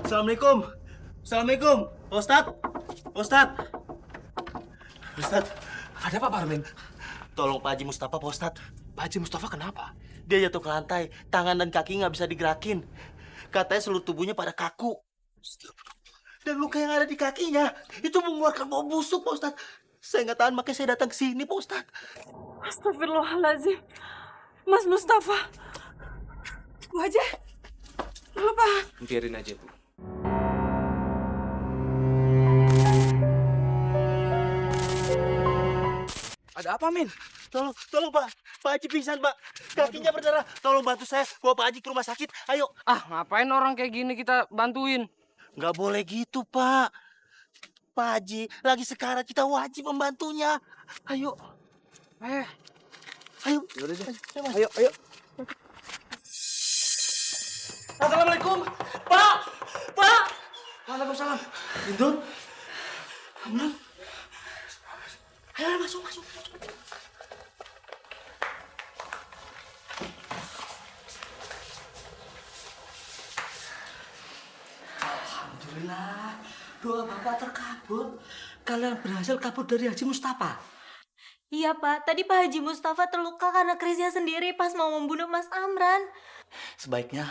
Assalamualaikum. Assalamualaikum. Pak Ustadz. Pak Ustadz. Pak Ustadz. Ada apa, Pak Armin? Tolong Pak Haji Mustafa, Pak Ustadz. Pak Haji Mustafa kenapa? Dia jatuh ke lantai. Tangan dan kaki nggak bisa digerakin. Katanya seluruh tubuhnya pada kaku. Dan luka yang ada di kakinya itu mengeluarkan bau busuk, Pak Ustadz. Saya nggak tahan, makanya saya datang ke sini, Pak Ustadz. Astagfirullahaladzim. Mas Mustafa. Bu Haja. Apa? Biarin aja, Bu. Ada apa, Min? Tolong Pak. Pak Haji pingsan, Pak. Kakinya berdarah. Tolong bantu saya bawa Pak Haji ke rumah sakit. Ayo. Ngapain orang kayak gini kita bantuin? Nggak boleh gitu, Pak. Pak Haji, lagi sekarang kita wajib membantunya. Ayo. Ayo. Yaudah deh. Ayo. Assalamualaikum. Pak. Waalaikumsalam. Indun. Amnan. Ayo, masuk. Alhamdulillah, doa Bapak terkabul. Kalian berhasil kabur dari Haji Mustafa. Iya Pak, tadi Pak Haji Mustafa terluka karena kerisnya sendiri pas mau membunuh Mas Amran. Sebaiknya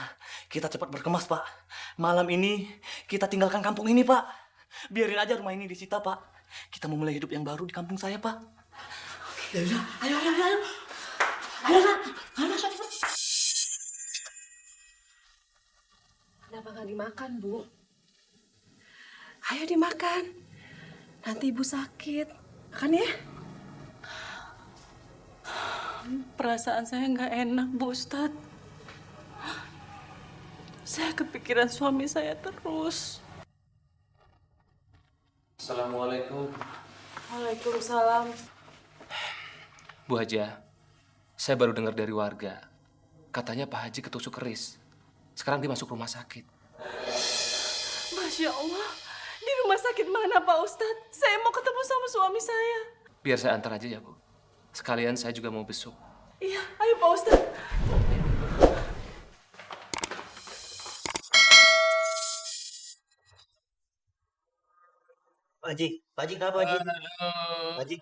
kita cepat berkemas, Pak. Malam ini kita tinggalkan kampung ini, Pak. Biarin aja rumah ini disita, Pak. Kita mau mulai hidup yang baru di kampung saya, Pak. Ya udah, ayo. Ayo, masuk. Kenapa nggak dimakan, Bu? Ayo dimakan. Nanti Ibu sakit. Makan ya. Perasaan saya nggak enak, Bu Ustadz. Saya kepikiran suami saya terus. Assalamualaikum. Waalaikumsalam. Bu Haja, saya baru dengar dari warga. Katanya Pak Haji ketusuk keris. Sekarang dia masuk rumah sakit. Masya Allah. Di rumah sakit mana Pak Ustadz? Saya mau ketemu sama suami saya. Biar saya antar aja ya, Bu. Sekalian saya juga mau besuk. Iya, ayo Pak Ustadz. Pak Haji kenapa, Pak Haji? Pak Haji.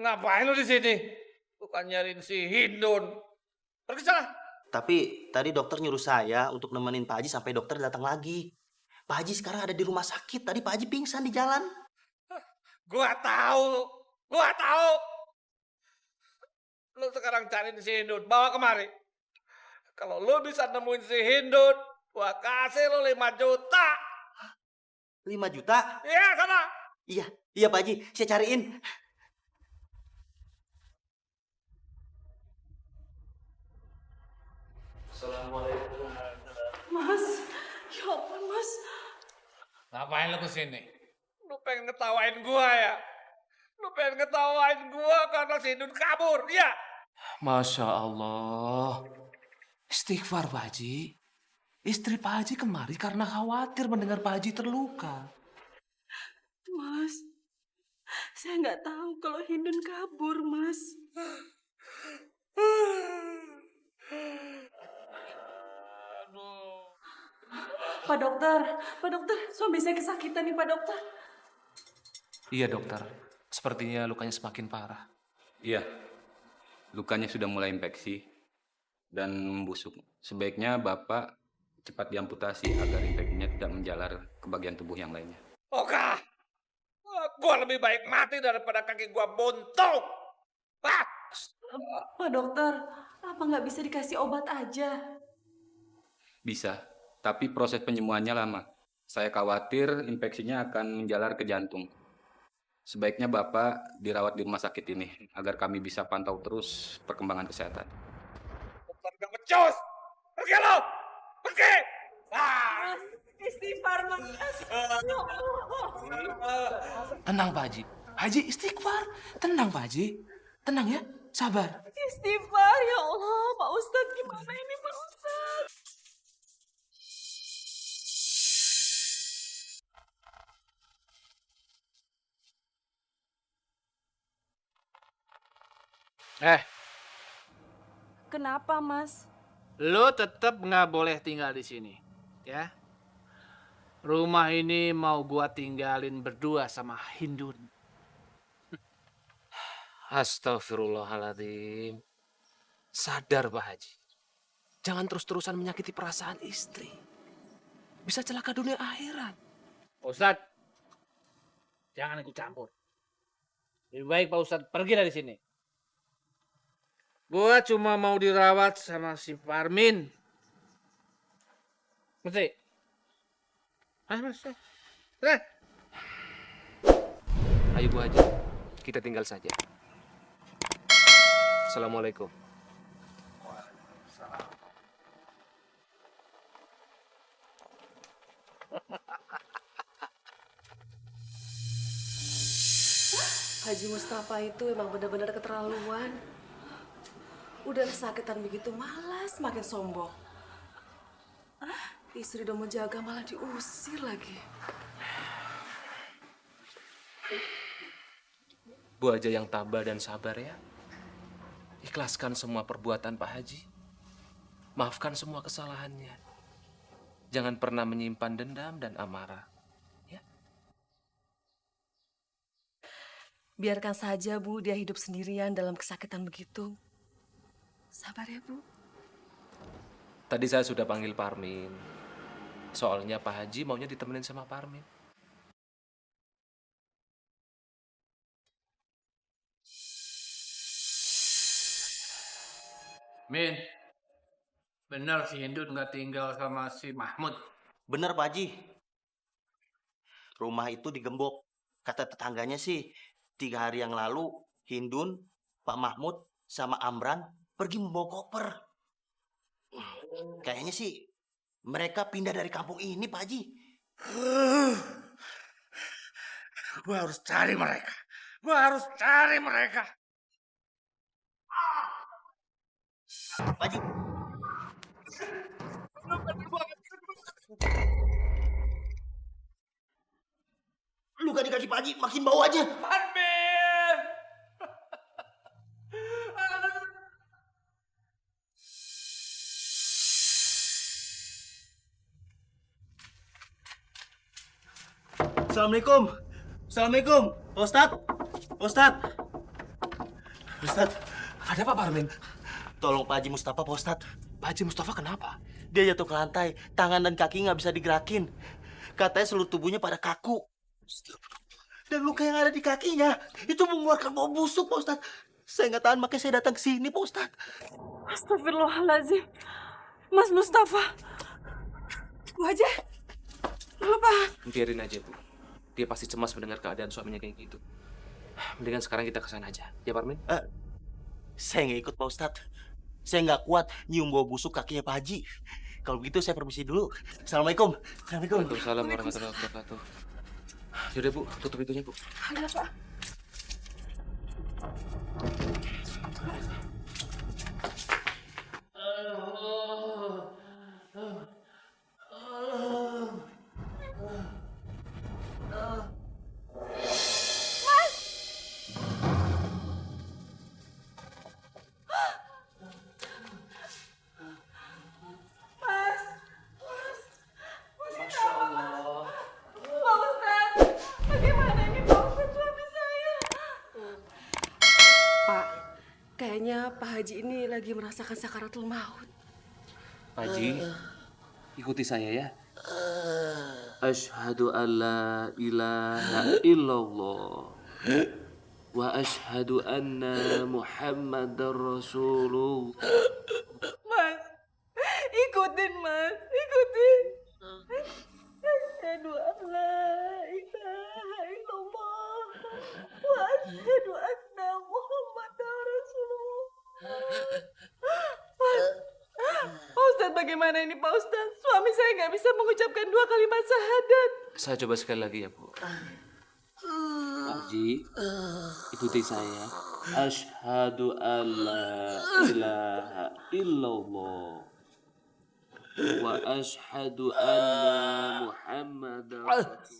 Ngapain lu di sini? Bukan nyariin si Hindun. Pergi sana. Tapi tadi dokter nyuruh saya untuk nemenin Pak Haji sampai dokter datang lagi. Pak Haji sekarang ada di rumah sakit. Tadi Pak Haji pingsan di jalan. Gua tahu. Lu sekarang cariin si Hindun. Bawa kemari. Kalau lu bisa nemuin si Hindun, gua kasih lu 5 juta. 5 juta? Iya, sana. Iya Pak Haji. Saya cariin. Assalamualaikum. Mas, ya ampun Mas. Ngapain lu kesini? Lu pengen ngetawain gua ya? Lu pengen ngetawain gua karena si Hindun kabur, iya? Masya Allah. Istighfar, Pak Haji. Istri Pak Haji kemari karena khawatir mendengar Pak Haji terluka. Mas, saya nggak tahu kalau Hindun kabur, Mas. Pak dokter, suami saya kesakitan nih Pak dokter. Iya, dokter. Sepertinya lukanya semakin parah. Iya, lukanya sudah mulai infeksi dan membusuk. Sebaiknya Bapak cepat diamputasi agar infeksinya tidak menjalar ke bagian tubuh yang lainnya. Oka, gua lebih baik mati daripada kaki gua buntung. Ah! Pak dokter, apa nggak bisa dikasih obat aja? Bisa, tapi proses penyembuhannya lama. Saya khawatir infeksinya akan menjalar ke jantung. Sebaiknya Bapak dirawat di rumah sakit ini agar kami bisa pantau terus perkembangan kesehatan. Dokter gak becus. Pergi lo. Pergi. Mas, istighfar Mas. Ya Allah. Tenang, Pak Haji. Haji, istighfar. Tenang, Pak Haji. Tenang ya, sabar. Istighfar, ya Allah. Pak Ustadz, gimana ini Pak Ustadz? Kenapa, Mas? Lo tetap nggak boleh tinggal di sini. Ya. Rumah ini mau gua tinggalin berdua sama Hindun. Astagfirullahaladzim. Sadar Pak Haji. Jangan terus-terusan menyakiti perasaan istri. Bisa celaka dunia akhirat. Ustadz, jangan ikut campur. Lebih baik Pak Ustadz pergi dari sini. Gua cuma mau dirawat sama si Parmin. Mesti. Mesti. Ayo Bu Haji, kita tinggal saja. Assalamualaikum. Haji Mustafa itu emang benar-benar keterlaluan. Udah kesakitan begitu malas, makin sombong. Istri udah mau jaga malah diusir lagi. Bu Haja yang tabah dan sabar ya. Ikhlaskan semua perbuatan Pak Haji. Maafkan semua kesalahannya. Jangan pernah menyimpan dendam dan amarah. Biarkan saja, Bu, dia hidup sendirian dalam kesakitan begitu. Sabar ya, Bu. Tadi saya sudah panggil Parmin. Soalnya Pak Haji maunya ditemenin sama Parmin. Min, benar si Hindun nggak tinggal sama si Mahmud. Bener Pak Haji. Rumah itu digembok. Kata tetangganya sih, 3 hari yang lalu Hindun, Pak Mahmud, sama Amran pergi membawa koper. Kayaknya sih mereka pindah dari kampung ini Pak Haji. Gue harus cari mereka. Gue harus cari mereka. Pak Haji. Luka di kaki Pak Haji makin bau aja. Parmin! Assalamualaikum. Assalamualaikum. Pak Ustadz. Pak Ustadz. Pak Ustadz. Ada apa Parmin? Tolong Pak Haji Mustafa, Pak Ustadz. Pak Haji Mustafa kenapa? Dia jatuh ke lantai. Tangan dan kaki nggak bisa digerakin. Katanya seluruh tubuhnya pada kaku. Dan luka yang ada di kakinya itu mengeluarkan bau busuk, Pak Ustadz. Saya nggak tahan, makanya saya datang ke sini, Pak Ustadz. Astagfirullahaladzim. Mas Mustafa. Bu Haja. Apa? Biarin aja Bu. Dia pasti cemas mendengar keadaan suaminya kayak gitu. Mendingan sekarang kita ke sana aja. Ya Parmin? Saya nggak ikut, Pak Ustadz. Saya nggak kuat nyium bau busuk kakinya Pak Haji. Kalau begitu saya permisi dulu. Assalamualaikum. Assalamualaikum. Waalaikumsalam warahmatullahi wabarakatuh. Yaudah Bu, tutup pintunya Bu. Ada apa? Pak Ustadz, bagaimana ini Pak Ustadz suami saya? Pak, kayaknya Pak Haji ini lagi merasakan sakaratul maut. Pak Haji, ikuti saya ya. Asyhadu an la ilaha illallah wa asyhadu anna Muhammadar Rasulullah. Mas, ikutin Mas, ikutin. Asyhadu an la ilaha illallah wa asyhadu anna Muhammadar Rasulullah. Pak Ustadz, bagaimana ini Pak Ustadz? Suami saya nggak bisa mengucapkan 2 kalimat syahadat. Saya coba sekali lagi ya Bu. Pak Haji, ikuti saya. Asyhadu an la ilaha illallah wa asyhadu anna Muhammadar Rasulullah.